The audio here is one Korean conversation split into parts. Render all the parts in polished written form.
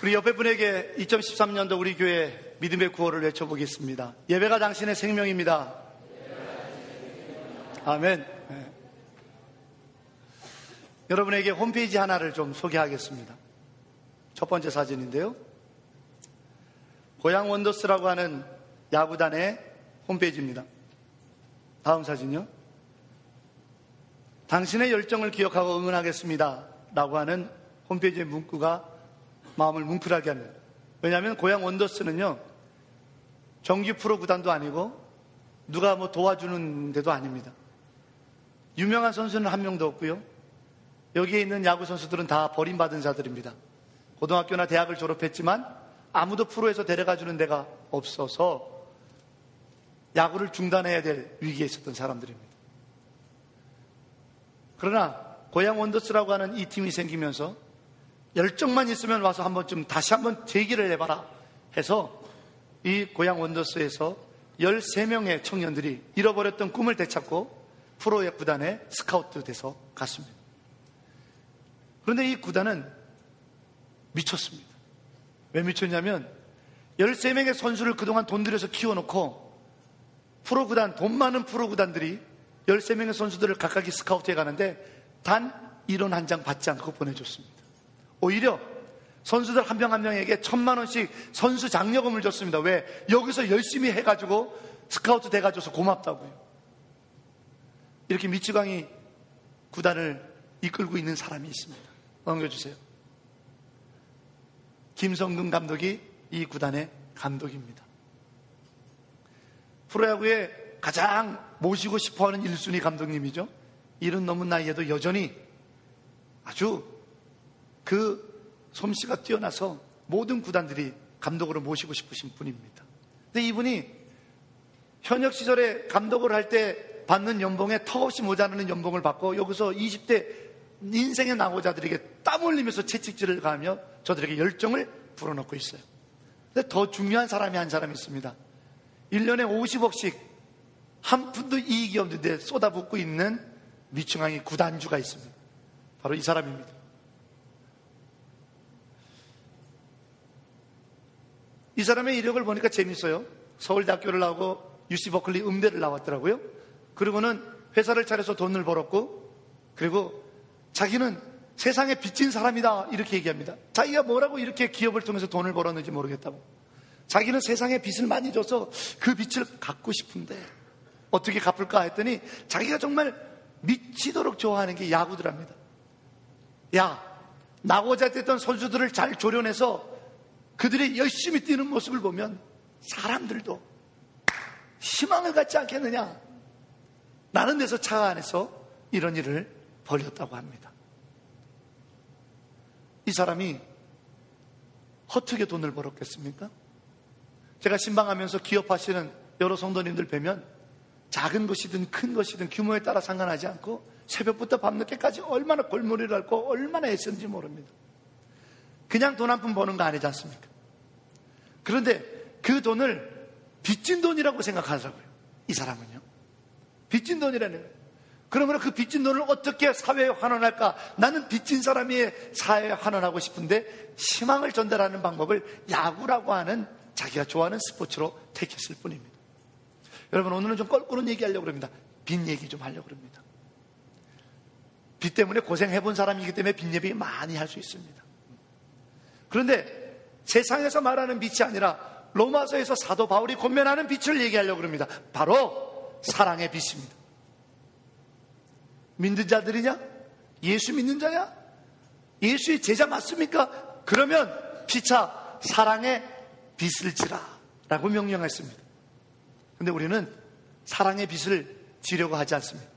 우리 옆에 분에게 2013년도 우리 교회 믿음의 구호를 외쳐보겠습니다. 예배가 당신의 생명입니다. 아멘. 네. 여러분에게 홈페이지 하나를 좀 소개하겠습니다. 첫 번째 사진인데요. 고양 원더스라고 하는 야구단의 홈페이지입니다. 다음 사진요. 당신의 열정을 기억하고 응원하겠습니다 라고 하는 홈페이지의 문구가 마음을 뭉클하게 합니다. 왜냐하면 고양 원더스는요, 정규 프로 구단도 아니고 누가 뭐 도와주는 데도 아닙니다. 유명한 선수는 한 명도 없고요, 여기에 있는 야구 선수들은 다 버림받은 자들입니다. 고등학교나 대학을 졸업했지만 아무도 프로에서 데려가주는 데가 없어서 야구를 중단해야 될 위기에 있었던 사람들입니다. 그러나 고양 원더스라고 하는 이 팀이 생기면서 열정만 있으면 와서 다시 한번 재기를 해봐라 해서 이 고양 원더스에서 13명의 청년들이 잃어버렸던 꿈을 되찾고 프로의 구단에 스카우트 돼서 갔습니다. 그런데 이 구단은 미쳤습니다. 왜 미쳤냐면 13명의 선수를 그동안 돈 들여서 키워놓고 프로구단, 돈 많은 프로구단들이 13명의 선수들을 각각이 스카우트해 가는데 단 1원 한 장 받지 않고 보내줬습니다. 오히려 선수들 한 명 한 명에게 1,000만 원씩 선수 장려금을 줬습니다. 왜? 여기서 열심히 해가지고 스카우트 돼가지고서 고맙다고요. 이렇게 미치광이 구단을 이끌고 있는 사람이 있습니다. 넘겨주세요. 김성근 감독이 이 구단의 감독입니다. 프로야구에 가장 모시고 싶어하는 1순위 감독님이죠. 일은 넘은 나이에도 여전히 아주 그 솜씨가 뛰어나서 모든 구단들이 감독으로 모시고 싶으신 분입니다. 근데 이분이 현역 시절에 감독을 할 때 받는 연봉에 턱없이 모자라는 연봉을 받고 여기서 20대 인생의 낙오자들에게 땀 흘리면서 채찍질을 가하며 저들에게 열정을 불어넣고 있어요. 근데 더 중요한 사람이 한 사람이 있습니다. 1년에 50억씩 한 푼도 이익이 없는데 쏟아붓고 있는 미충항이 구단주가 있습니다. 바로 이 사람입니다. 이 사람의 이력을 보니까 재밌어요. 서울대학교를 나오고 UC 버클리 음대를 나왔더라고요. 그리고는 회사를 차려서 돈을 벌었고, 그리고 자기는 세상에 빚진 사람이다 이렇게 얘기합니다. 자기가 뭐라고 이렇게 기업을 통해서 돈을 벌었는지 모르겠다고. 자기는 세상에 빚을 많이 줘서 그 빚을 갚고 싶은데 어떻게 갚을까 했더니 자기가 정말 미치도록 좋아하는 게 야구더랍니다. 낙오자 됐던 선수들을 잘 조련해서 그들이 열심히 뛰는 모습을 보면 사람들도 희망을 갖지 않겠느냐, 라는 데서 차 안에서 이런 일을 벌였다고 합니다. 이 사람이 허투게 돈을 벌었겠습니까? 제가 신방하면서 기업하시는 여러 성도님들 뵈면 작은 것이든 큰 것이든 규모에 따라 상관하지 않고 새벽부터 밤늦게까지 얼마나 골머리를 앓고 얼마나 애쓰는지 모릅니다. 그냥 돈 한 푼 버는 거 아니지 않습니까? 그런데 그 돈을 빚진 돈이라고 생각하더라고요. 이 사람은요. 빚진 돈이라는 거예요. 그러면 그 빚진 돈을 어떻게 사회에 환원할까? 나는 빚진 사람이 사회에 환원하고 싶은데 희망을 전달하는 방법을 야구라고 하는 자기가 좋아하는 스포츠로 택했을 뿐입니다. 여러분, 오늘은 좀 껄끄러운 얘기 하려고 합니다. 빚 얘기 좀 하려고 합니다. 빚 때문에 고생해본 사람이기 때문에 빚 얘기 많이 할 수 있습니다. 그런데 세상에서 말하는 빚이 아니라 로마서에서 사도 바울이 권면하는 빚을 얘기하려고 합니다. 바로 사랑의 빚입니다. 믿는 자들이냐? 예수 믿는 자냐? 예수의 제자 맞습니까? 그러면 피차 사랑의 빚을 지라 라고 명령했습니다. 그런데 우리는 사랑의 빚을 지려고 하지 않습니다.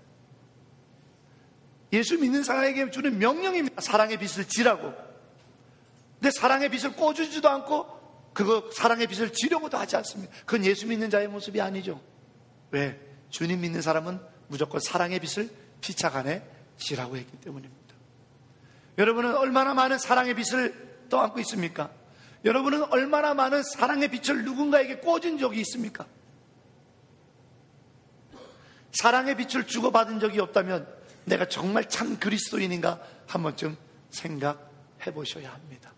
예수 믿는 사람에게 주는 명령입니다. 사랑의 빚을 지라고. 근데 사랑의 빚을 꿔주지도 않고 그거 사랑의 빚을 지려고도 하지 않습니다. 그건 예수 믿는 자의 모습이 아니죠. 왜? 주님 믿는 사람은 무조건 사랑의 빚을 피차간에 지라고 했기 때문입니다. 여러분은 얼마나 많은 사랑의 빚을 떠안고 있습니까? 여러분은 얼마나 많은 사랑의 빚을 누군가에게 꿔준 적이 있습니까? 사랑의 빛을 주고받은 적이 없다면 내가 정말 참 그리스도인인가 한 번쯤 생각해 보셔야 합니다.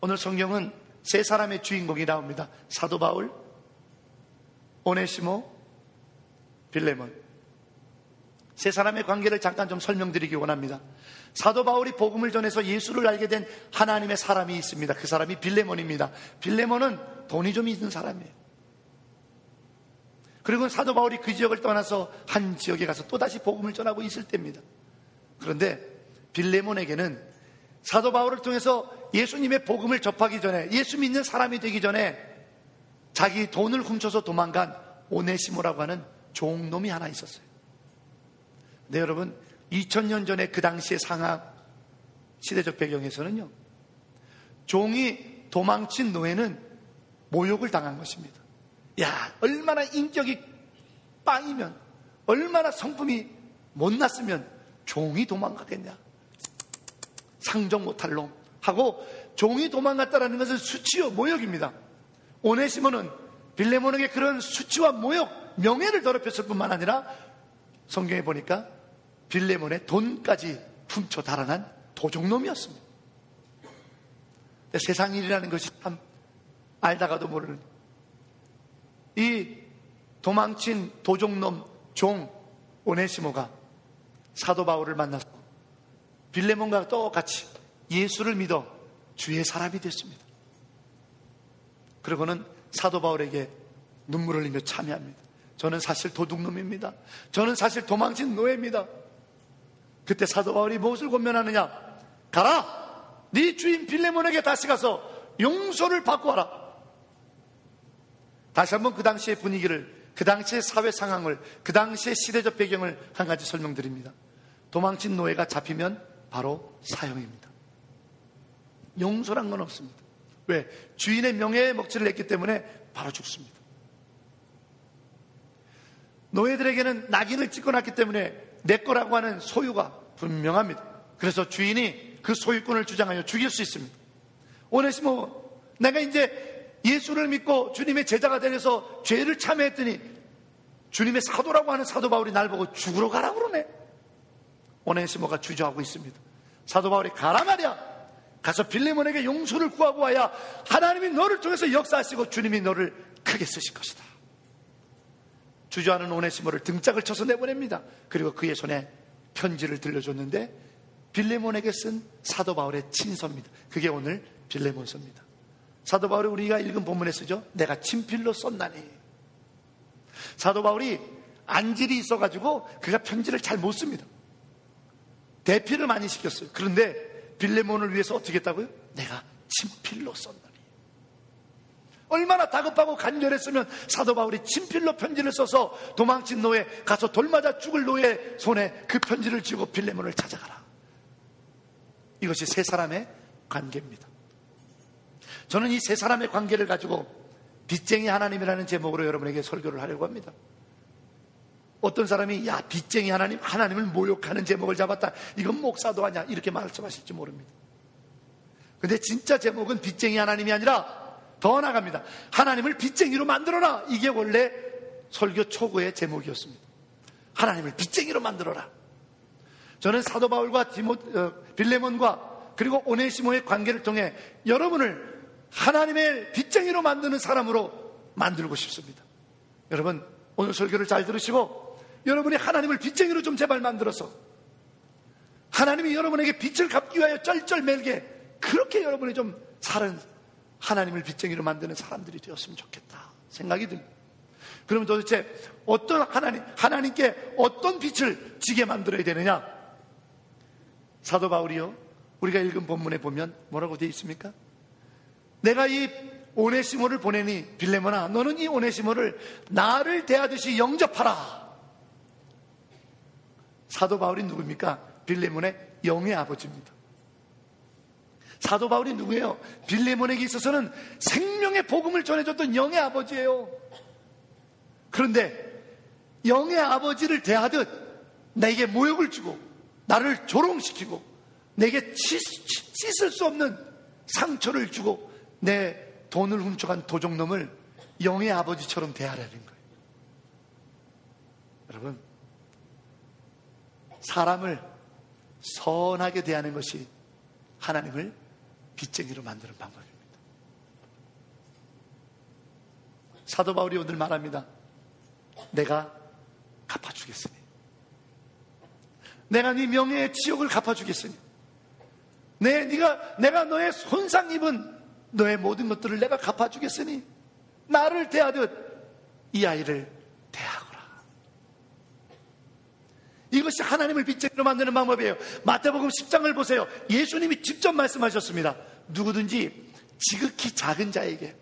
오늘 성경은 세 사람의 주인공이 나옵니다. 사도 바울, 오네시모, 빌레몬. 세 사람의 관계를 잠깐 좀 설명드리기 원합니다. 사도 바울이 복음을 전해서 예수를 알게 된 하나님의 사람이 있습니다. 그 사람이 빌레몬입니다. 빌레몬은 돈이 좀 있는 사람이에요. 그리고 사도 바울이 그 지역을 떠나서 한 지역에 가서 또다시 복음을 전하고 있을 때입니다. 그런데 빌레몬에게는 사도 바울을 통해서 예수님의 복음을 접하기 전에, 예수 믿는 사람이 되기 전에 자기 돈을 훔쳐서 도망간 오네시모라고 하는 종놈이 하나 있었어요. 네, 여러분, 2000년 전에 그 당시의 상하 시대적 배경에서는요, 종이 도망친 노예는 모욕을 당한 것입니다. 야, 얼마나 인격이 빵이면, 얼마나 성품이 못났으면 종이 도망가겠냐. 상종 못할 놈 하고 종이 도망갔다라는 것은 수치요, 모욕입니다. 오네시모는 빌레몬에게 그런 수치와 모욕, 명예를 더럽혔을 뿐만 아니라 성경에 보니까 빌레몬의 돈까지 훔쳐 달아난 도적놈이었습니다. 세상 일이라는 것이 참 알다가도 모르는, 이 도망친 도적놈 종 오네시모가 사도 바울을 만나서 빌레몬과 똑같이 예수를 믿어 주의 사람이 됐습니다. 그리고는 사도 바울에게 눈물을 흘리며 참여합니다. 저는 사실 도둑놈입니다. 저는 사실 도망친 노예입니다. 그때 사도 바울이 무엇을 권면하느냐? 가라! 네 주인 빌레몬에게 다시 가서 용서를 받고 와라. 다시 한번 그 당시의 분위기를, 그 당시의 사회 상황을, 그 당시의 시대적 배경을 한 가지 설명드립니다. 도망친 노예가 잡히면 바로 사형입니다. 용서란 건 없습니다. 왜? 주인의 명예에 먹칠을 했기 때문에 바로 죽습니다. 노예들에게는 낙인을 찍어놨기 때문에 내 거라고 하는 소유가 분명합니다. 그래서 주인이 그 소유권을 주장하여 죽일 수 있습니다. 오네시모, 내가 이제 예수를 믿고 주님의 제자가 되어서 죄를 참여했더니 주님의 사도라고 하는 사도 바울이 날 보고 죽으러 가라고 그러네. 오네시모가 주저하고 있습니다. 사도 바울이 가라 말이야. 가서 빌레몬에게 용서를 구하고 와야 하나님이 너를 통해서 역사하시고 주님이 너를 크게 쓰실 것이다. 주저하는 오네시모를 등짝을 쳐서 내보냅니다. 그리고 그의 손에 편지를 들려줬는데 빌레몬에게 쓴 사도 바울의 친서입니다. 그게 오늘 빌레몬서입니다. 사도 바울이 우리가 읽은 본문에 쓰죠. 내가 친필로 썼나니. 사도 바울이 안질이 있어가지고 그가 편지를 잘 못 씁니다. 대피를 많이 시켰어요. 그런데 빌레몬을 위해서 어떻게 했다고요? 내가 친필로 썼나니. 얼마나 다급하고 간절했으면 사도 바울이 친필로 편지를 써서 도망친 노예, 가서 돌 맞아 죽을 노예 손에 그 편지를 쥐고 빌레몬을 찾아가라. 이것이 세 사람의 관계입니다. 저는 이 세 사람의 관계를 가지고 빚쟁이 하나님이라는 제목으로 여러분에게 설교를 하려고 합니다. 어떤 사람이 야, 빚쟁이 하나님, 하나님을 모욕하는 제목을 잡았다, 이건 목사도 하냐, 이렇게 말씀하실지 모릅니다. 근데 진짜 제목은 빚쟁이 하나님이 아니라 더 나갑니다. 하나님을 빚쟁이로 만들어라. 이게 원래 설교 초고의 제목이었습니다. 하나님을 빚쟁이로 만들어라. 저는 사도 바울과 빌레몬과 그리고 오네시모의 관계를 통해 여러분을 하나님의 빚쟁이로 만드는 사람으로 만들고 싶습니다. 여러분, 오늘 설교를 잘 들으시고 여러분이 하나님을 빚쟁이로 좀 제발 만들어서 하나님이 여러분에게 빚을 갚기 위하여 쩔쩔매게 그렇게 여러분이 좀 사는, 하나님을 빚쟁이로 만드는 사람들이 되었으면 좋겠다 생각이 듭니다. 그러면 도대체 어떤 하나님께 어떤 빚을 지게 만들어야 되느냐? 사도 바울이요, 우리가 읽은 본문에 보면 뭐라고 되어 있습니까? 내가 이 오네시모를 보내니 빌레몬아, 너는 이 오네시모를 나를 대하듯이 영접하라. 사도 바울이 누굽니까? 빌레몬의 영의 아버지입니다. 사도 바울이 누구예요? 빌레몬에게 있어서는 생명의 복음을 전해줬던 영의 아버지예요. 그런데 영의 아버지를 대하듯 내게 모욕을 주고 나를 조롱시키고 내게 씻을 수 없는 상처를 주고 내 돈을 훔쳐간 도적놈을 영의 아버지처럼 대하라는 거예요. 여러분, 사람을 선하게 대하는 것이 하나님을 빚쟁이로 만드는 방법입니다. 사도 바울이 오늘 말합니다. 내가 갚아주겠으니, 내가 네 명예의 지옥을 갚아주겠으니, 내가 너의 손상 입은 너의 모든 것들을 내가 갚아주겠으니 나를 대하듯 이 아이를 대하거라. 이것이 하나님을 빚쟁이로 만드는 방법이에요. 마태복음 10장을 보세요. 예수님이 직접 말씀하셨습니다. 누구든지 지극히 작은 자에게,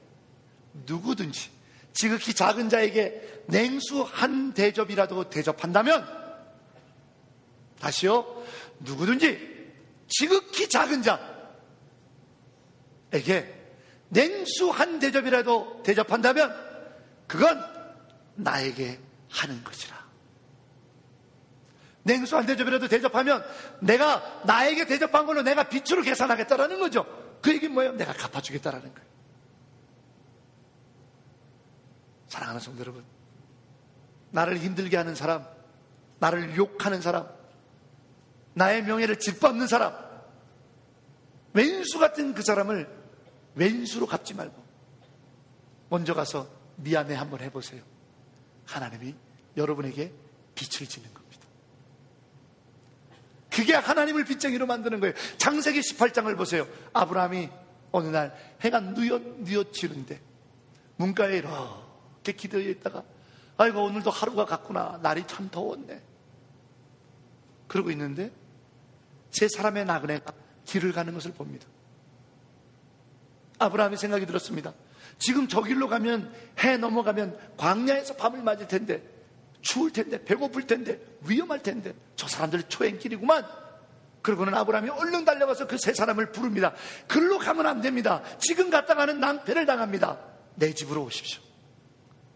누구든지 지극히 작은 자에게 냉수 한 대접이라도 대접한다면, 다시요, 누구든지 지극히 작은 자에게 냉수 한 대접이라도 대접한다면 그건 나에게 하는 것이라. 냉수 한 대접이라도 대접하면 내가 나에게 대접한 걸로 내가 빚으로 계산하겠다라는 거죠. 그 얘기는 뭐예요? 내가 갚아주겠다라는 거예요. 사랑하는 성도 여러분, 나를 힘들게 하는 사람, 나를 욕하는 사람, 나의 명예를 짓밟는 사람, 왼수 같은 그 사람을 왼수로 갚지 말고 먼저 가서 미안해 한번 해보세요. 하나님이 여러분에게 빛을 지는 겁니다. 그게 하나님을 빚쟁이로 만드는 거예요. 창세기 18장을 보세요. 아브라함이 어느 날 해가 뉘엿지는데 문가에 이렇게 기대어 있다가, 아이고 오늘도 하루가 갔구나, 날이 참 더웠네, 그러고 있는데 세 사람의 나그네가 길을 가는 것을 봅니다. 아브라함이 생각이 들었습니다. 지금 저 길로 가면, 해 넘어가면 광야에서 밤을 맞을 텐데, 추울 텐데, 배고플 텐데, 위험할 텐데, 저 사람들 초행길이구만. 그러고는 아브라함이 얼른 달려가서 그 세 사람을 부릅니다. 글로 가면 안 됩니다. 지금 갔다가는 낭패를 당합니다. 내 집으로 오십시오.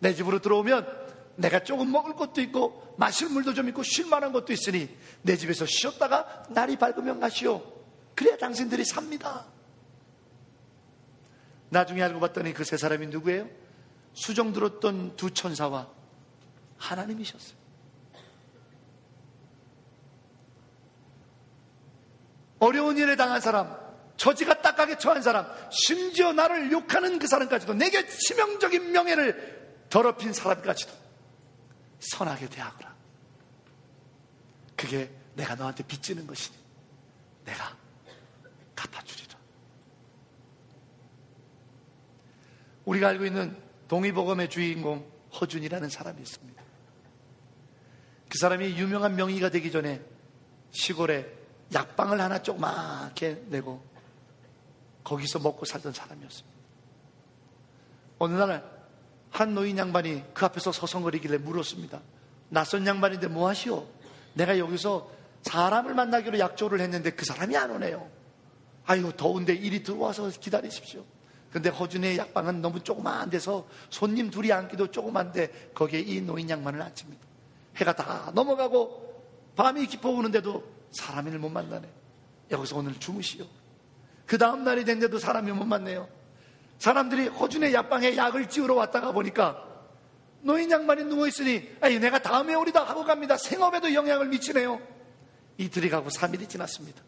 내 집으로 들어오면 내가 조금 먹을 것도 있고 마실 물도 좀 있고 쉴 만한 것도 있으니 내 집에서 쉬었다가 날이 밝으면 가시오. 그래야 당신들이 삽니다. 나중에 알고 봤더니 그 세 사람이 누구예요? 수정 들었던 두 천사와 하나님이셨어요. 어려운 일에 당한 사람, 처지가 딱하게 처한 사람, 심지어 나를 욕하는 그 사람까지도, 내게 치명적인 명예를 더럽힌 사람까지도 선하게 대하거라. 그게 내가 너한테 빚지는 것이니 내가 갚아주리라. 우리가 알고 있는 동의보감의 주인공 허준이라는 사람이 있습니다. 그 사람이 유명한 명의가 되기 전에 시골에 약방을 하나 조그맣게 내고 거기서 먹고 살던 사람이었습니다. 어느 날 한 노인 양반이 그 앞에서 서성거리길래 물었습니다. 낯선 양반인데 뭐 하시오? 내가 여기서 사람을 만나기로 약조를 했는데 그 사람이 안 오네요. 아유, 더운데 이리 들어와서 기다리십시오. 근데 허준의 약방은 너무 조그만 데서 손님 둘이 앉기도 조그만데 거기에 이 노인 양반을 앉힙니다. 해가 다 넘어가고 밤이 깊어오는데도 사람을 못 만나네. 여기서 오늘 주무시오. 그 다음 날이 됐는데도 사람이 못 만나요. 사람들이 허준의 약방에 약을 지우러 왔다가 보니까 노인 양반이 누워있으니, 아이, 내가 다음에 오리다 하고 갑니다. 생업에도 영향을 미치네요. 이틀이 가고 3일이 지났습니다.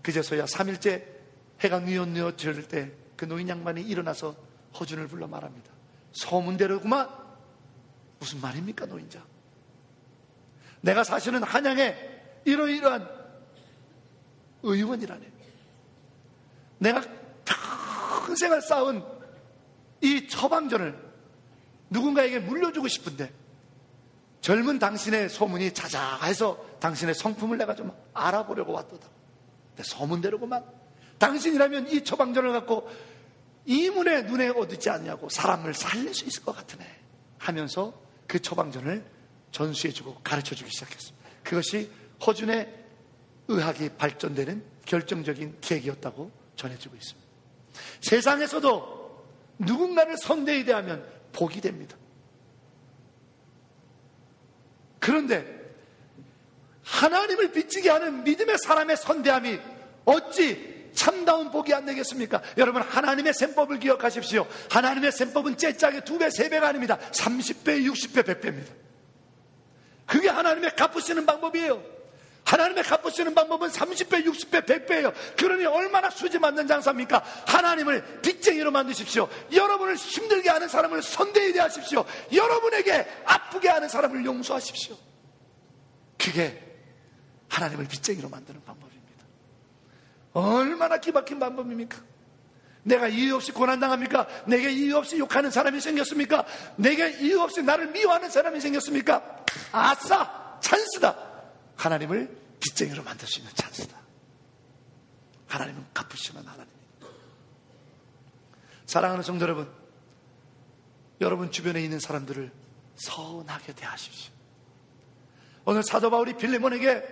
그제서야 3일째 해가 뉘엿뉘엿질 때 그 노인 양반이 일어나서 허준을 불러 말합니다. 소문대로구만. 무슨 말입니까, 노인자? 내가 사실은 한양에 이러이러한 의원이라네. 내가 평생을 쌓은 이 처방전을 누군가에게 물려주고 싶은데 젊은 당신의 소문이 자자해서 당신의 성품을 내가 좀 알아보려고 왔도다. 근데 소문대로구만. 당신이라면 이 처방전을 갖고 이문의 눈에 어둡지 않냐고 사람을 살릴 수 있을 것 같으네 하면서 그 처방전을 전수해주고 가르쳐주기 시작했습니다. 그것이 허준의 의학이 발전되는 결정적인 계기였다고 전해지고 있습니다. 세상에서도 누군가를 선대히 대하면 복이 됩니다. 그런데 하나님을 빚지게 하는 믿음의 사람의 선대함이 어찌 참다운 복이 안 되겠습니까? 여러분, 하나님의 셈법을 기억하십시오. 하나님의 셈법은 째짝에 2배, 3배가 아닙니다. 30배, 60배, 100배입니다. 그게 하나님의 갚으시는 방법이에요. 하나님의 갚으시는 방법은 30배, 60배, 100배예요. 그러니 얼마나 수지 맞는 장사입니까? 하나님을 빚쟁이로 만드십시오. 여러분을 힘들게 하는 사람을 선대히 대하십시오. 여러분에게 아프게 하는 사람을 용서하십시오. 그게 하나님을 빚쟁이로 만드는 방법입니다. 얼마나 기막힌 방법입니까? 내가 이유 없이 고난당합니까? 내게 이유 없이 욕하는 사람이 생겼습니까? 내게 이유 없이 나를 미워하는 사람이 생겼습니까? 아싸! 찬스다! 하나님을 빚쟁이로 만들 수 있는 찬스다. 하나님은 갚으시는 하나님입니다. 사랑하는 성도 여러분, 여러분 주변에 있는 사람들을 선하게 대하십시오. 오늘 사도 바울이 빌레몬에게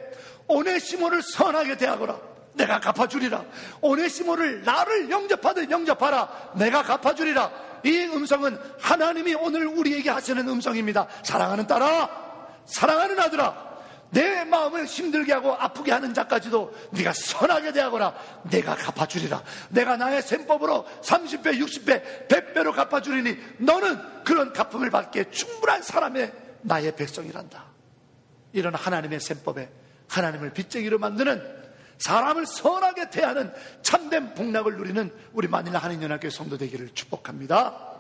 오네시모를 선하게 대하거라. 내가 갚아주리라. 오네시모를 나를 영접하듯 영접하라. 내가 갚아주리라. 이 음성은 하나님이 오늘 우리에게 하시는 음성입니다. 사랑하는 딸아, 사랑하는 아들아, 내 마음을 힘들게 하고 아프게 하는 자까지도 네가 선하게 대하거라. 내가 갚아주리라. 내가 나의 셈법으로 30배, 60배, 100배로 갚아주리니 너는 그런 갚음을 받기에 충분한 사람의 나의 백성이란다. 이런 하나님의 셈법에 하나님을 빚쟁이로 만드는, 사람을 선하게 대하는 참된 복락을 누리는 우리 만일 한인연합교회 성도 되기를 축복합니다.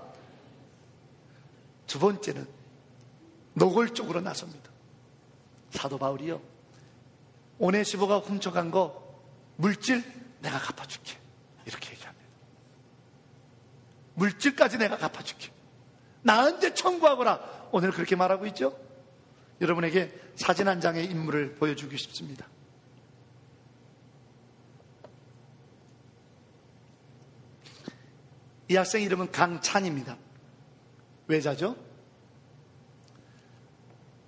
두 번째는 노골적으로 나섭니다. 사도 바울이요, 오네시모가 훔쳐간 거 물질 내가 갚아줄게, 이렇게 얘기합니다. 물질까지 내가 갚아줄게, 나한테 청구하거라. 오늘 그렇게 말하고 있죠. 여러분에게 사진 한 장의 인물을 보여주고 싶습니다. 이 학생 이름은 강찬입니다. 외자죠.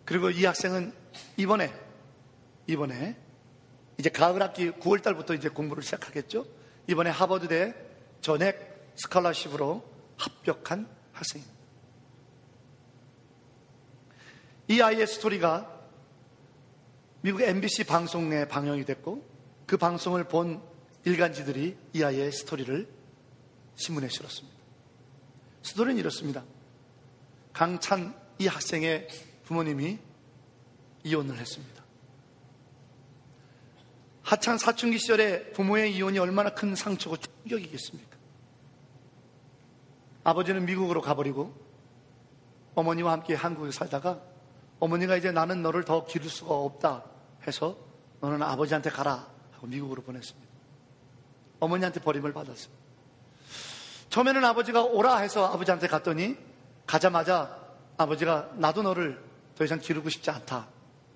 그리고 이 학생은 이번에 이제 가을 학기 9월 달부터 이제 공부를 시작하겠죠. 이번에 하버드대 전액 스칼러십으로 합격한 학생입니다. 이 아이의 스토리가 미국 MBC 방송에 방영이 됐고, 그 방송을 본 일간지들이 이 아이의 스토리를 신문에 실었습니다. 스토리는 이렇습니다. 강찬 이 학생의 부모님이 이혼을 했습니다. 하찮은 사춘기 시절에 부모의 이혼이 얼마나 큰 상처고 충격이겠습니까? 아버지는 미국으로 가버리고 어머니와 함께 한국에 살다가 어머니가 이제 나는 너를 더 기를 수가 없다 해서 너는 아버지한테 가라 하고 미국으로 보냈습니다. 어머니한테 버림을 받았어요. 처음에는 아버지가 오라 해서 아버지한테 갔더니 가자마자 아버지가 나도 너를 더 이상 기르고 싶지 않다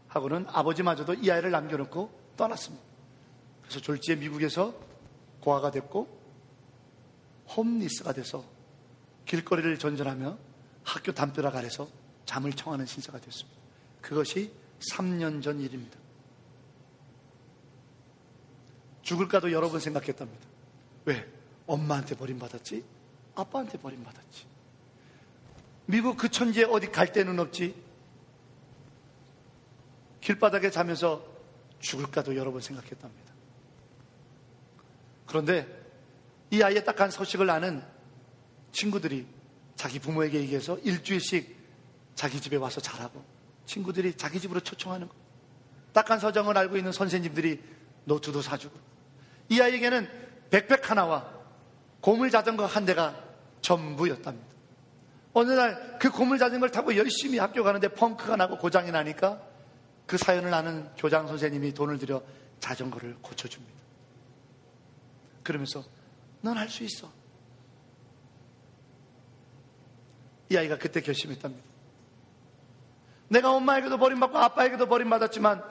하고는 아버지마저도 이 아이를 남겨놓고 떠났습니다. 그래서 졸지에 미국에서 고아가 됐고 홈리스가 돼서 길거리를 전전하며 학교 담벼락 아래서 잠을 청하는 신세가 됐습니다. 그것이 3년 전 일입니다. 죽을까도 여러 번 생각했답니다. 왜? 엄마한테 버림받았지? 아빠한테 버림받았지? 미국 그 천지에 어디 갈 데는 없지? 길바닥에 자면서 죽을까도 여러 번 생각했답니다. 그런데 이 아이의 딱한 소식을 아는 친구들이 자기 부모에게 얘기해서 일주일씩 자기 집에 와서 자라고, 친구들이 자기 집으로 초청하는 거, 딱한 서정을 알고 있는 선생님들이 노트도 사주고, 이 아이에게는 백팩 하나와 고물 자전거 한 대가 전부였답니다. 어느 날 그 고물 자전거를 타고 열심히 학교 가는데 펑크가 나고 고장이 나니까 그 사연을 아는 교장 선생님이 돈을 들여 자전거를 고쳐줍니다. 그러면서 넌 할 수 있어. 이 아이가 그때 결심했답니다. 내가 엄마에게도 버림받고 아빠에게도 버림받았지만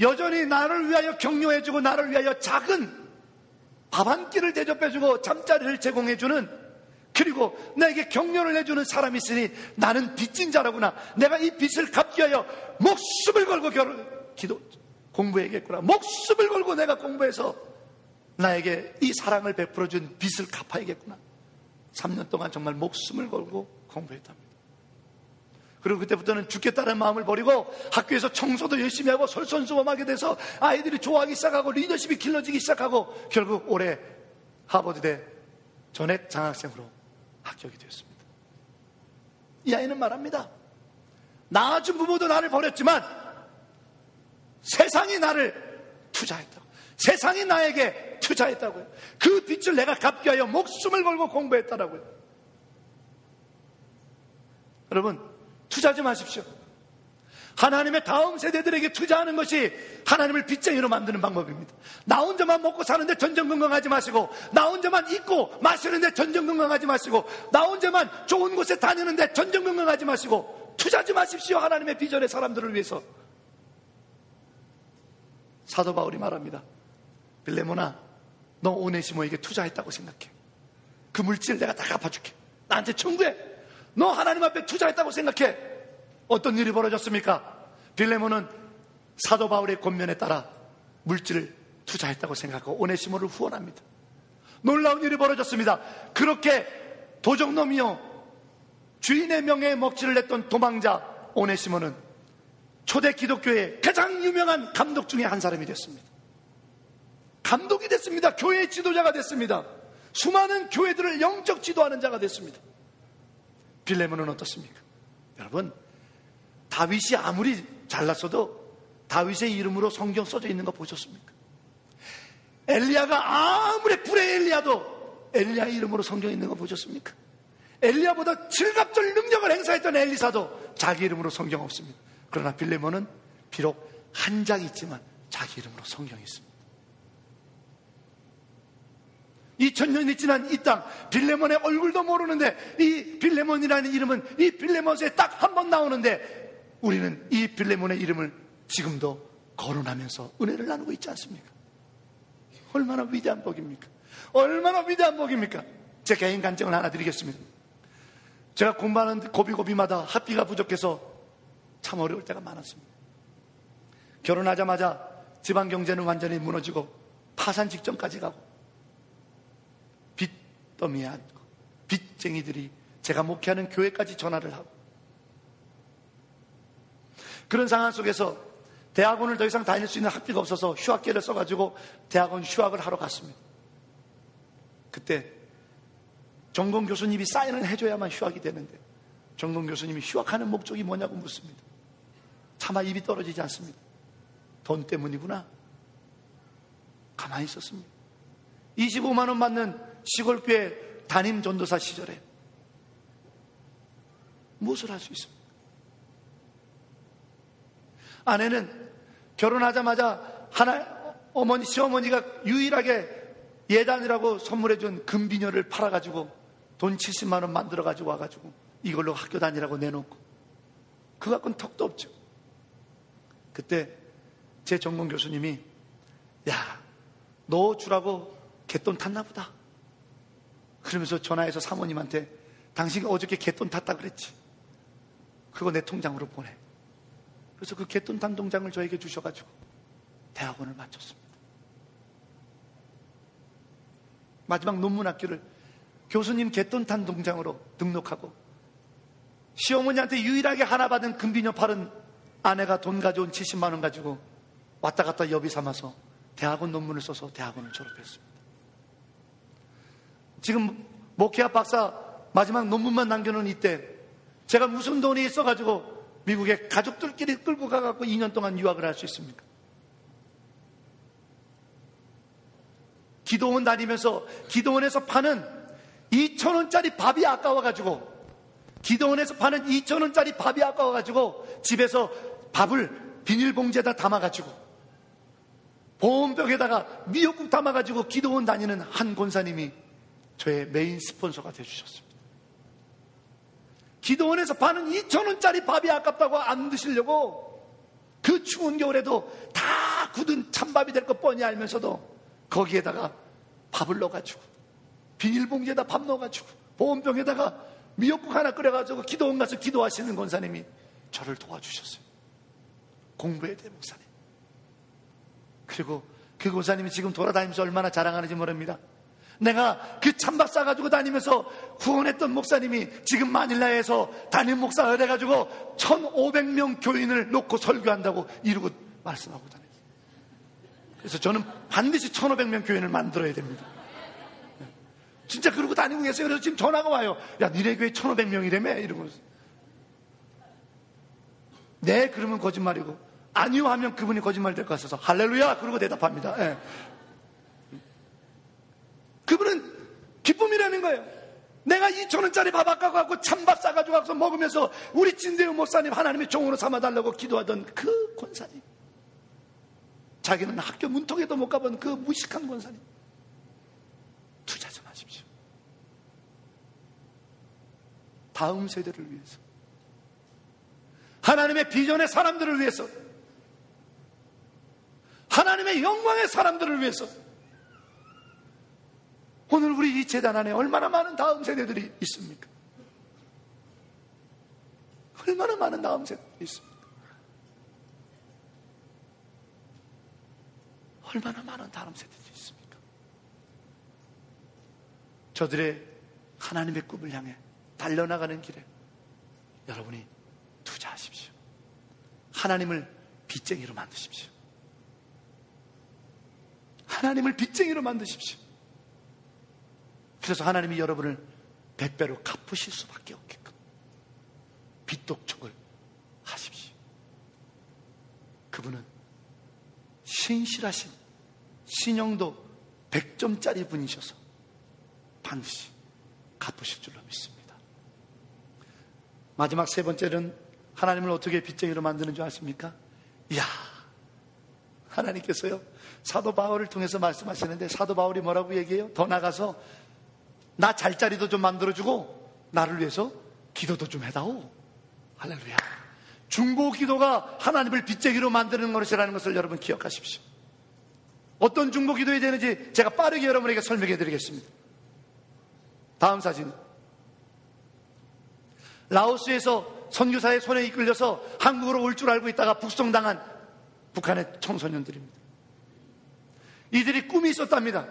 여전히 나를 위하여 격려해주고 나를 위하여 작은 밥 한 끼를 대접해주고 잠자리를 제공해주는, 그리고 나에게 격려를 해주는 사람이 있으니 나는 빚진 자라구나. 내가 이 빚을 갚기 위하여 목숨을 걸고 공부해야겠구나. 목숨을 걸고 내가 공부해서 나에게 이 사랑을 베풀어준 빚을 갚아야겠구나. 3년 동안 정말 목숨을 걸고 공부했답니다. 그리고 그때부터는 죽겠다는 마음을 버리고 학교에서 청소도 열심히 하고 솔선수범하게 돼서 아이들이 좋아하기 시작하고 리더십이 길러지기 시작하고 결국 올해 하버드대 전액 장학생으로 합격이 되었습니다. 이 아이는 말합니다. 낳아준 부모도 나를 버렸지만 세상이 나를 투자했다고. 세상이 나에게 투자했다고요. 그 빚을 내가 갚기 위하여 목숨을 걸고 공부했다라고요. 여러분, 투자 좀 하십시오. 하나님의 다음 세대들에게 투자하는 것이 하나님을 빚쟁이로 만드는 방법입니다. 나 혼자만 먹고 사는데 전전긍긍하지 마시고, 나 혼자만 입고 마시는데 전전긍긍하지 마시고, 나 혼자만 좋은 곳에 다니는데 전전긍긍하지 마시고, 투자 좀 하십시오. 하나님의 비전의 사람들을 위해서. 사도 바울이 말합니다. 빌레몬아, 너 오네시모에게 투자했다고 생각해. 그 물질 내가 다 갚아줄게. 나한테 청구해. 너 하나님 앞에 투자했다고 생각해. 어떤 일이 벌어졌습니까? 빌레몬은 사도 바울의 권면에 따라 물질을 투자했다고 생각하고 오네시모를 후원합니다. 놀라운 일이 벌어졌습니다. 그렇게 도적놈이요 주인의 명예에 먹칠을 냈던 도망자 오네시모는 초대 기독교의 가장 유명한 감독 중에 한 사람이 됐습니다. 감독이 됐습니다. 교회의 지도자가 됐습니다. 수많은 교회들을 영적 지도하는 자가 됐습니다. 빌레몬은 어떻습니까? 여러분, 다윗이 아무리 잘났어도 다윗의 이름으로 성경 써져 있는 거 보셨습니까? 엘리야가 아무리 불의 엘리야도 엘리야의 이름으로 성경 있는 거 보셨습니까? 엘리야보다 칠갑절 능력을 행사했던 엘리사도 자기 이름으로 성경 없습니다. 그러나 빌레몬은 비록 한 장 있지만 자기 이름으로 성경이 있습니다. 2000년이 지난 이 땅, 빌레몬의 얼굴도 모르는데 이 빌레몬이라는 이름은 이 빌레몬서에 딱 한 번 나오는데 우리는 이 빌레몬의 이름을 지금도 거론하면서 은혜를 나누고 있지 않습니까? 얼마나 위대한 복입니까? 얼마나 위대한 복입니까? 제 개인 간증을 하나 드리겠습니다. 제가 공부하는 고비고비마다 학비가 부족해서 참 어려울 때가 많았습니다. 결혼하자마자 집안 경제는 완전히 무너지고 파산 직전까지 가고 빚더미에 앉고 빚쟁이들이 제가 목회하는 교회까지 전화를 하고 그런 상황 속에서 대학원을 더 이상 다닐 수 있는 학비가 없어서 휴학계를 써가지고 대학원 휴학을 하러 갔습니다. 그때 전공 교수님이 사인을 해줘야만 휴학이 되는데 전공 교수님이 휴학하는 목적이 뭐냐고 묻습니다. 차마 입이 떨어지지 않습니다. 돈 때문이구나. 가만히 있었습니다. 25만 원 받는 시골교회 담임 전도사 시절에 무엇을 할 수 있습니까? 아내는 결혼하자마자 어머니, 시어머니가 유일하게 예단이라고 선물해준 금비녀를 팔아가지고 돈 70만 원 만들어가지고 와가지고 이걸로 학교 다니라고 내놓고 그 갖고는 턱도 없죠. 그때 제 전공 교수님이 야, 너 주라고 갯돈 탔나 보다. 그러면서 전화해서 사모님한테 당신 어저께 갯돈 탔다 그랬지. 그거 내 통장으로 보내. 그래서 그 갯돈 탄 통장을 저에게 주셔가지고 대학원을 마쳤습니다. 마지막 논문 학교를 교수님 갯돈 탄 통장으로 등록하고 시어머니한테 유일하게 하나 받은 금비녀 팔은 아내가 돈 가져온 70만 원 가지고 왔다 갔다 여비 삼아서 대학원 논문을 써서 대학원을 졸업했습니다. 지금 목회학 박사 마지막 논문만 남겨놓은 이때 제가 무슨 돈이 있어가지고 미국에 가족들끼리 끌고 가갖고 2년 동안 유학을 할 수 있습니까? 기도원 다니면서 기도원에서 파는 2,000원짜리 밥이 아까워가지고 기도원에서 파는 2,000원짜리 밥이 아까워가지고 집에서 밥을 비닐봉지에다 담아가지고 보온병에다가 미역국 담아가지고 기도원 다니는 한 권사님이 저의 메인 스폰서가 되어주셨습니다. 기도원에서 파는 2,000원짜리 밥이 아깝다고 안 드시려고 그 추운 겨울에도 다 굳은 찬밥이 될 거 뻔히 알면서도 거기에다가 밥을 넣어가지고 비닐봉지에다 밥 넣어가지고 보온병에다가 미역국 하나 끓여가지고 기도원 가서 기도하시는 권사님이 저를 도와주셨어요. 공부해야 돼, 목사님. 그리고 그 권사님이 지금 돌아다니면서 얼마나 자랑하는지 모릅니다. 내가 그 찬밥 싸가지고 다니면서 후원했던 목사님이 지금 마닐라에서 담임 목사가 돼가지고 1,500명 교인을 놓고 설교한다고 이러고 말씀하고 다녔어요. 그래서 저는 반드시 1,500명 교인을 만들어야 됩니다. 진짜 그러고 다니고 계세요. 그래서 지금 전화가 와요. 야, 니네 교회 1,500명이라며? 이러면서. 네, 그러면 거짓말이고 아니요 하면 그분이 거짓말 될 것 같아서 할렐루야 그러고 대답합니다. 예. 그분은 기쁨이라는 거예요. 내가 2,000원짜리 밥 아까워갖고 찬밥 싸가지고 가서 먹으면서 우리 진대우 목사님 하나님의 종으로 삼아달라고 기도하던 그 권사님, 자기는 학교 문턱에도 못 가본 그 무식한 권사님, 투자 좀 하십시오. 다음 세대를 위해서, 하나님의 비전의 사람들을 위해서, 하나님의 영광의 사람들을 위해서. 오늘 우리 이 재단 안에 얼마나 많은 다음 세대들이 있습니까? 얼마나 많은 다음 세대들이 있습니까? 얼마나 많은 다음 세대들이 있습니까? 저들의 하나님의 꿈을 향해 달려나가는 길에 여러분이 투자하십시오. 하나님을 빚쟁이로 만드십시오. 하나님을 빚쟁이로 만드십시오. 그래서 하나님이 여러분을 100배로 갚으실 수밖에 없게끔 빚독촉을 하십시오. 그분은 신실하신 신용도 100점짜리 분이셔서 반드시 갚으실 줄로 믿습니다. 마지막 세 번째는 하나님을 어떻게 빚쟁이로 만드는 줄 아십니까? 이야, 하나님께서요 사도 바울을 통해서 말씀하시는데, 사도 바울이 뭐라고 얘기해요? 더 나가서 나 잘자리도 좀 만들어주고 나를 위해서 기도도 좀 해다오. 할렐루야. 중보 기도가 하나님을 빚쟁이로 만드는 것이라는 것을 여러분 기억하십시오. 어떤 중보 기도해야 되는지 제가 빠르게 여러분에게 설명해 드리겠습니다. 다음 사진. 라오스에서 선교사의 손에 이끌려서 한국으로 올 줄 알고 있다가 북송당한 북한의 청소년들입니다. 이들이 꿈이 있었답니다.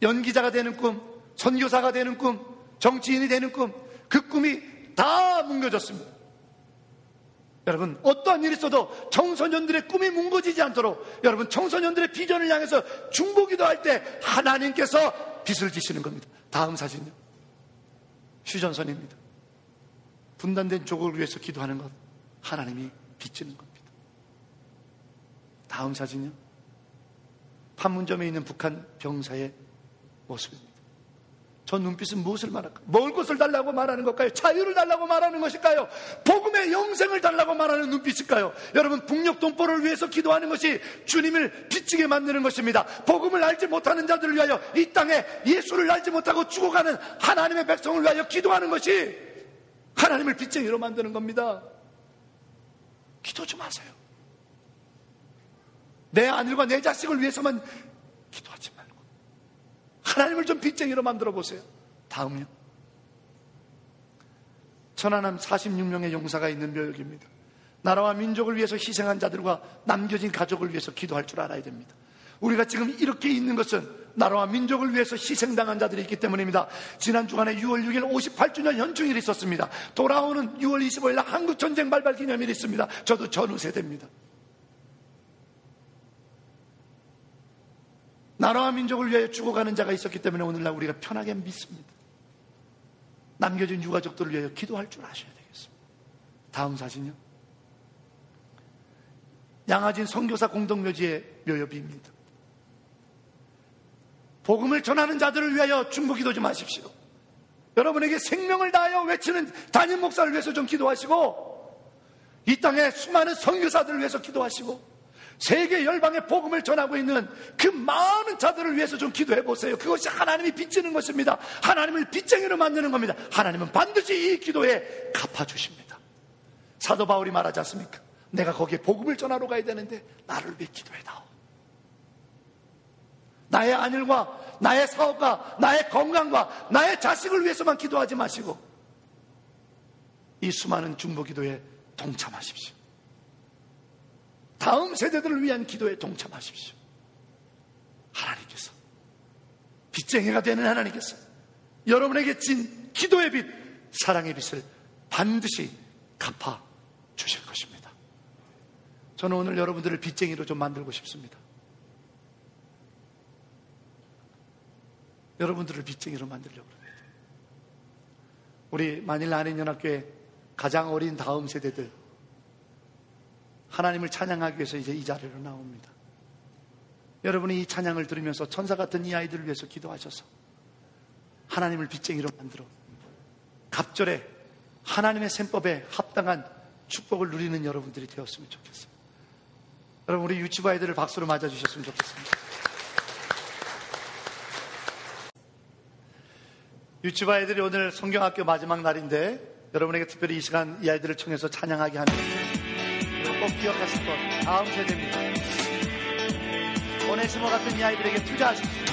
연기자가 되는 꿈, 선교사가 되는 꿈, 정치인이 되는 꿈, 그 꿈이 다 뭉개졌습니다. 여러분, 어떠한 일이 있어도 청소년들의 꿈이 뭉개지지 않도록 여러분, 청소년들의 비전을 향해서 중보기도 할 때 하나님께서 빚을 지시는 겁니다. 다음 사진요. 휴전선입니다. 분단된 조국을 위해서 기도하는 것, 하나님이 빚지는 겁니다. 다음 사진요. 판문점에 있는 북한 병사의 모습입니다. 저 눈빛은 무엇을 말할까요? 먹을 것을 달라고 말하는 걸까요? 자유를 달라고 말하는 것일까요? 복음의 영생을 달라고 말하는 눈빛일까요? 여러분, 북녘 동포를 위해서 기도하는 것이 주님을 빚지게 만드는 것입니다. 복음을 알지 못하는 자들을 위하여, 이 땅에 예수를 알지 못하고 죽어가는 하나님의 백성을 위하여 기도하는 것이 하나님을 빚쟁이로 만드는 겁니다. 기도 좀 하세요. 내 아들과 내 자식을 위해서만 기도하지 말고 하나님을 좀 빚쟁이로 만들어 보세요. 다음요. 천안함 46명의 용사가 있는 묘역입니다. 나라와 민족을 위해서 희생한 자들과 남겨진 가족을 위해서 기도할 줄 알아야 됩니다. 우리가 지금 이렇게 있는 것은 나라와 민족을 위해서 희생당한 자들이 있기 때문입니다. 지난 주간에 6월 6일 58주년 현충일이 있었습니다. 돌아오는 6월 25일 날 한국전쟁 발발 기념일이 있습니다. 저도 전후 세대입니다. 나라와 민족을 위하여 죽어가는 자가 있었기 때문에 오늘날 우리가 편하게 믿습니다. 남겨진 유가족들을 위하여 기도할 줄 아셔야 되겠습니다. 다음 사진요. 양화진 선교사 공동묘지의 묘역입니다. 복음을 전하는 자들을 위하여 중보기도 좀 하십시오. 여러분에게 생명을 다하여 외치는 담임 목사를 위해서 좀 기도하시고, 이 땅에 수많은 선교사들을 위해서 기도하시고, 세계 열방의 복음을 전하고 있는 그 많은 자들을 위해서 좀 기도해 보세요. 그것이 하나님이 빚지는 것입니다. 하나님을 빚쟁이로 만드는 겁니다. 하나님은 반드시 이 기도에 갚아주십니다. 사도 바울이 말하지 않습니까? 내가 거기에 복음을 전하러 가야 되는데 나를 위해 기도해다오. 나의 아들과 나의 사업과 나의 건강과 나의 자식을 위해서만 기도하지 마시고 이 수많은 중보기도에 동참하십시오. 다음 세대들을 위한 기도에 동참하십시오. 하나님께서, 빚쟁이가 되는 하나님께서 여러분에게 진 기도의 빚, 사랑의 빚을 반드시 갚아 주실 것입니다. 저는 오늘 여러분들을 빚쟁이로 좀 만들고 싶습니다. 여러분들을 빚쟁이로 만들려고 합니다. 우리 만일 한인연합교회 가장 어린 다음 세대들, 하나님을 찬양하기 위해서 이제 이 자리로 나옵니다. 여러분이 이 찬양을 들으면서 천사 같은 이 아이들을 위해서 기도하셔서 하나님을 빚쟁이로 만들어 갑절에 하나님의 셈법에 합당한 축복을 누리는 여러분들이 되었으면 좋겠습니다. 여러분, 우리 유치부 아이들을 박수로 맞아주셨으면 좋겠습니다. 유치부 아이들이 오늘 성경학교 마지막 날인데 여러분에게 특별히 이 시간 이 아이들을 통해서 찬양하게 하는 꼭 기억하실 것, 다음 세대입니다. 오네시모 같은 이 아이들에게 투자하십시오.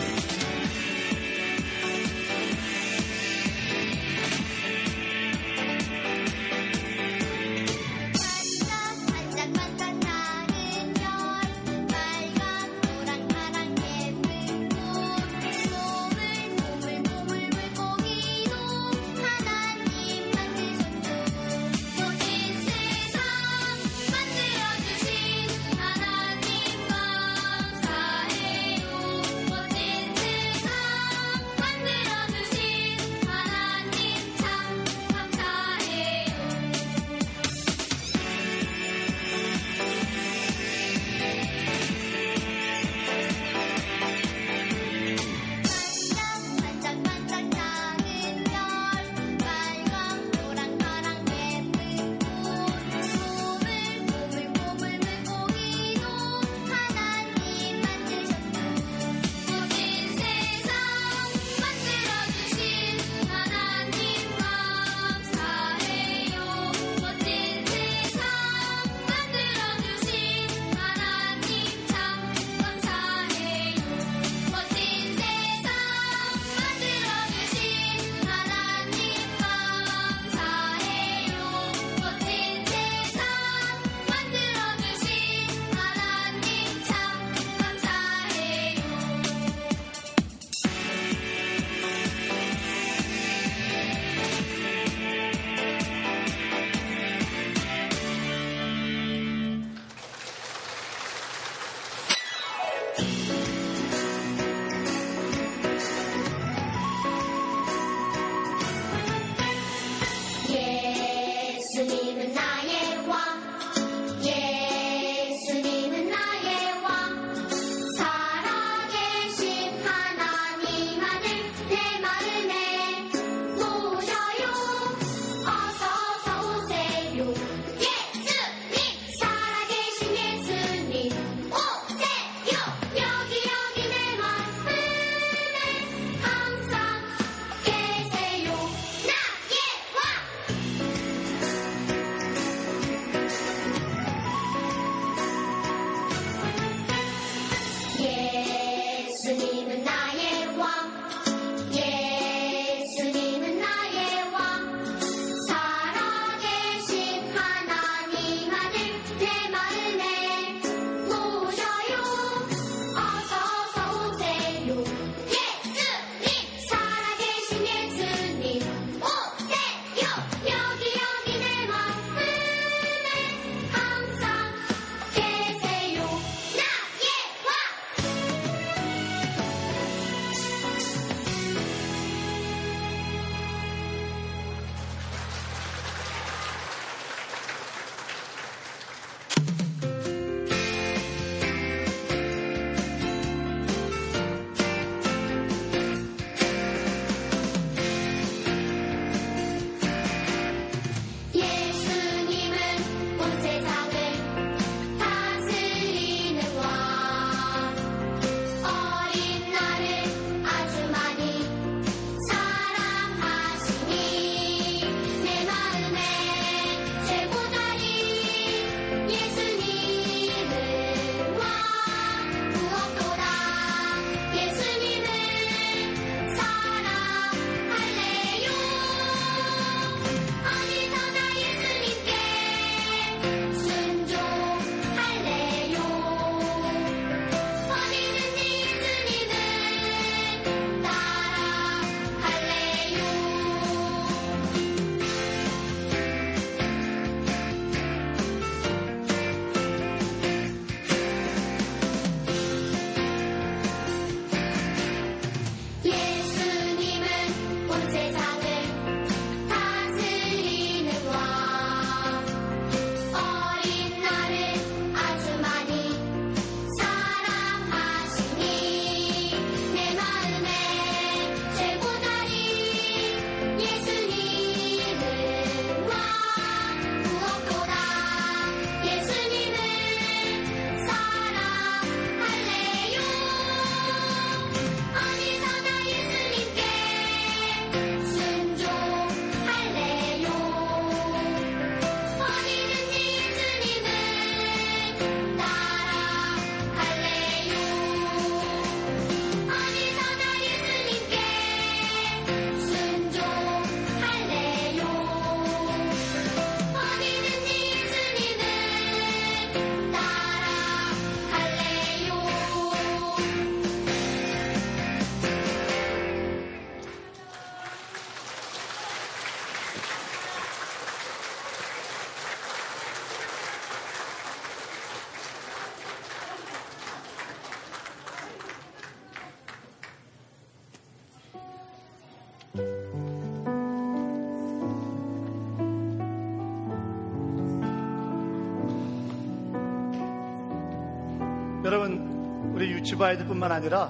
여러분, 우리 유치부 아이들뿐만 아니라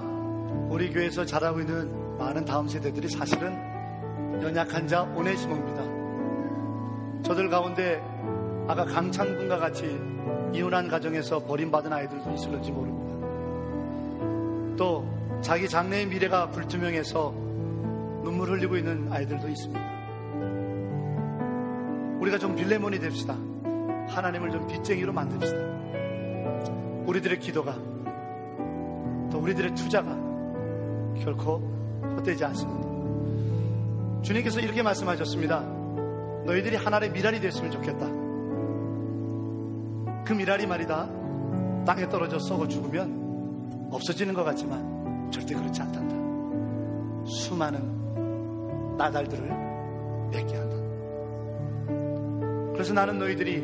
우리 교회에서 자라고 있는 많은 다음 세대들이 사실은 연약한 자 오네시모입니다. 저들 가운데 아까 강창군과 같이 이혼한 가정에서 버림받은 아이들도 있을지 모릅니다. 또 자기 장래의 미래가 불투명해서 눈물 흘리고 있는 아이들도 있습니다. 우리가 좀 빌레몬이 됩시다. 하나님을 좀 빚쟁이로 만듭시다. 우리들의 기도가, 또 우리들의 투자가 결코 헛되지 않습니다. 주님께서 이렇게 말씀하셨습니다. 너희들이 하나의 미랄이 됐으면 좋겠다. 그 미랄이 말이다, 땅에 떨어져 썩어 죽으면 없어지는 것 같지만 절대 그렇지 않단다. 수많은 나달들을 맺게 한다. 그래서 나는 너희들이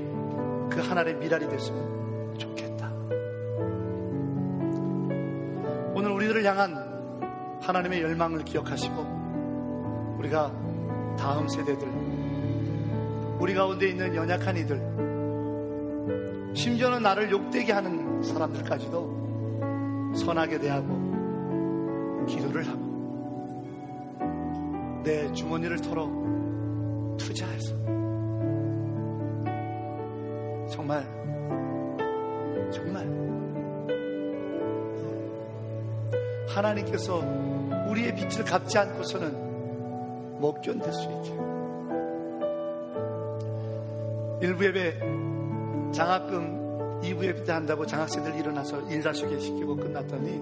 그 하나의 미랄이 됐으면 좋겠다. 오늘 우리들을 향한 하나님의 열망을 기억하시고, 우리가 다음 세대들, 우리 가운데 있는 연약한 이들, 심지어는 나를 욕되게 하는 사람들까지도 선하게 대하고 기도를 하고 내 주머니를 털어 투자해서 정말 하나님께서 우리의 빛을 갚지 않고서는 못 견딜 수 있게, 1부 예배 장학금 2부 예배 때 한다고 장학생들 일어나서 인사소개시키고 끝났더니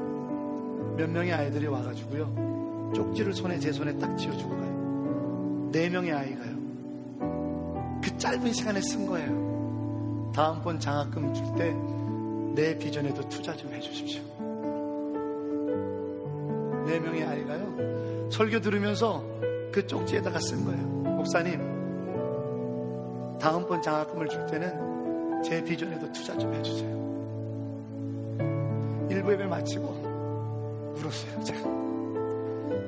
몇 명의 아이들이 와가지고요, 쪽지를 제 손에 딱 쥐어주고 가요. 4명의 아이가요. 그 짧은 시간에 쓴 거예요. 다음번 장학금 줄 때 내 비전에도 투자 좀 해주십시오. 4명의 아이가요, 설교 들으면서 그 쪽지에다가 쓴 거예요. 목사님, 다음번 장학금을 줄 때는 제 비전에도 투자 좀 해주세요. 1부 예배 마치고 울었어요. 제가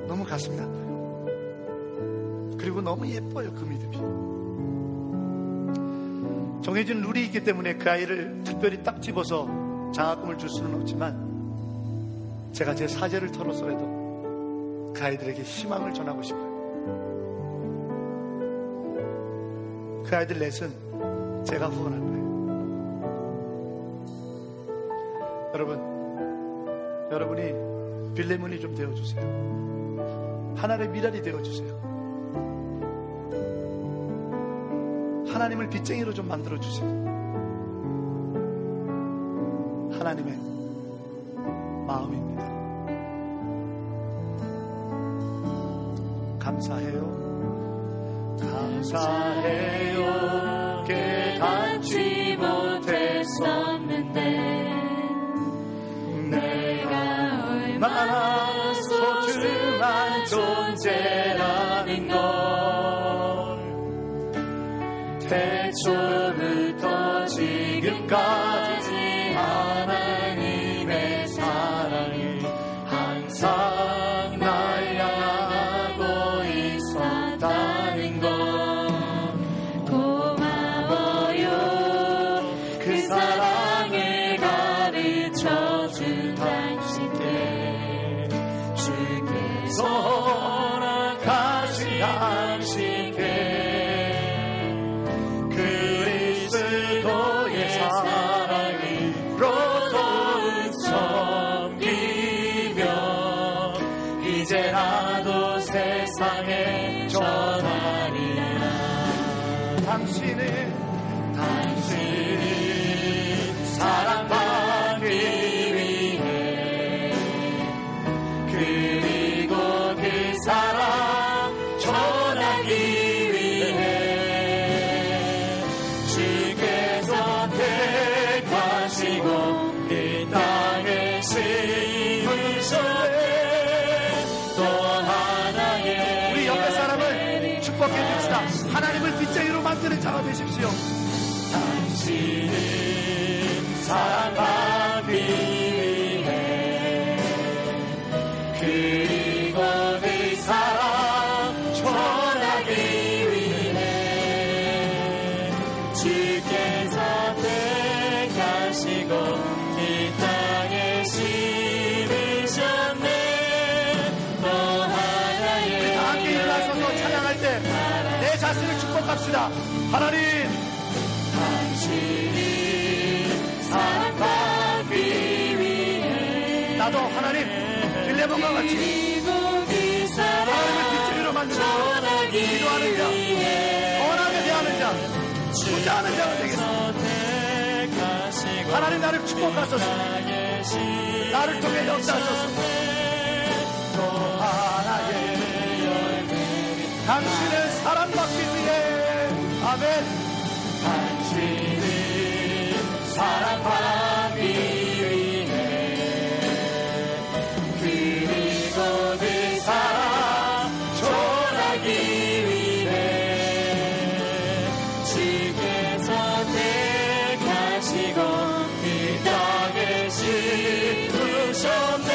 너무 가슴이 아파요. 그리고 너무 예뻐요, 그 믿음이. 정해진 룰이 있기 때문에 그 아이를 특별히 딱 집어서 장학금을 줄 수는 없지만, 제가 제 사제를 털어서라도 그 아이들에게 희망을 전하고 싶어요. 그 아이들 넷은 제가 후원할 거예요. 여러분이 빌레몬이 좀 되어주세요. 하나님의 미랄이 되어주세요. 하나님을 빚쟁이로 좀 만들어주세요. 하나님의 마음입니다. 감사해요. 깨닫지 못했었는데 내가 얼마나 소중한 존재라는 걸 태초부터 지금까지 하나님의 사랑이 항상 날 향하고 있었다는 것 고마워요. 그 사랑을 가르쳐준 당신께 주께서 허락하신 당신께 그리스도의 사랑으로 더욱 섬기며 이제라도 세상에 전하리라. 당신은 사랑받기 위해 그리고 그 사랑 전하기 위해 주께서 택하시고 이 땅에 심으셨네. 또 하나의 우리 옆에 사람을 축복해 줍시다. 하나님을 빚쟁이로 만드는 자가 되십시오. 당신은 사랑받기 위해 그리고 그 사랑 전하기 위해 주께서 택하시고 이 땅에 하나님, 당신이 사랑받기 위해 나도 하나님 빌레몬과 같이 하나님을 뒷짐으로 만드는 기도하는 자, 원하게 대하는 자, 투자하는 자가 되겠습니다. 하나님 나를 축복하소서. 나를 통해 역사하소서. 또 하나의 당신을 사랑받기 위해. 아멘. 당신이 사랑받기 위해 그리고 그 사랑 전하기 위해 주께서 택하시고 이 땅에 심으셨네.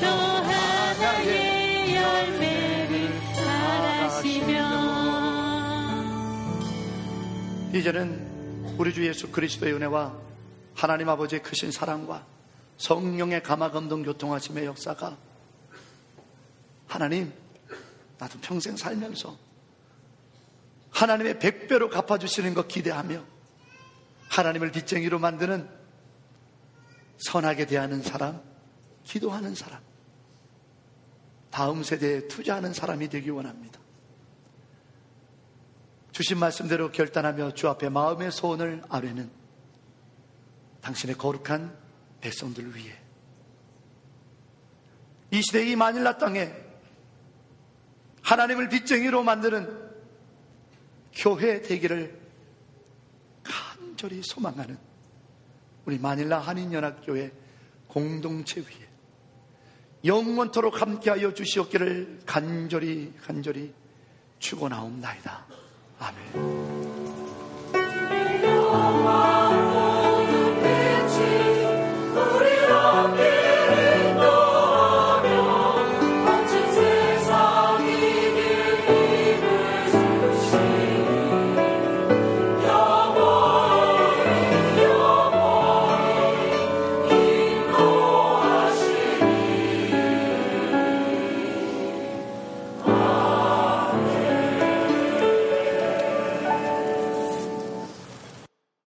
또 하나의 열매를 바라시며. 이제는 우리 주 예수 그리스도의 은혜와 하나님 아버지의 크신 사랑과 성령의 감화감동 교통하심의 역사가, 하나님 나도 평생 살면서 하나님의 100배로 갚아주시는 것 기대하며 하나님을 빚쟁이로 만드는 선하게 대하는 사람, 기도하는 사람, 다음 세대에 투자하는 사람이 되기 원합니다. 주신 말씀대로 결단하며 주 앞에 마음의 소원을 아뢰는 당신의 거룩한 백성들을 위해 이 시대 이 마닐라 땅에 하나님을 빚쟁이로 만드는 교회 되기를 간절히 소망하는 우리 마닐라 한인연합교회 공동체 위에 영원토록 함께하여 주시옵기를 간절히 축원하옵나이다. 아멘.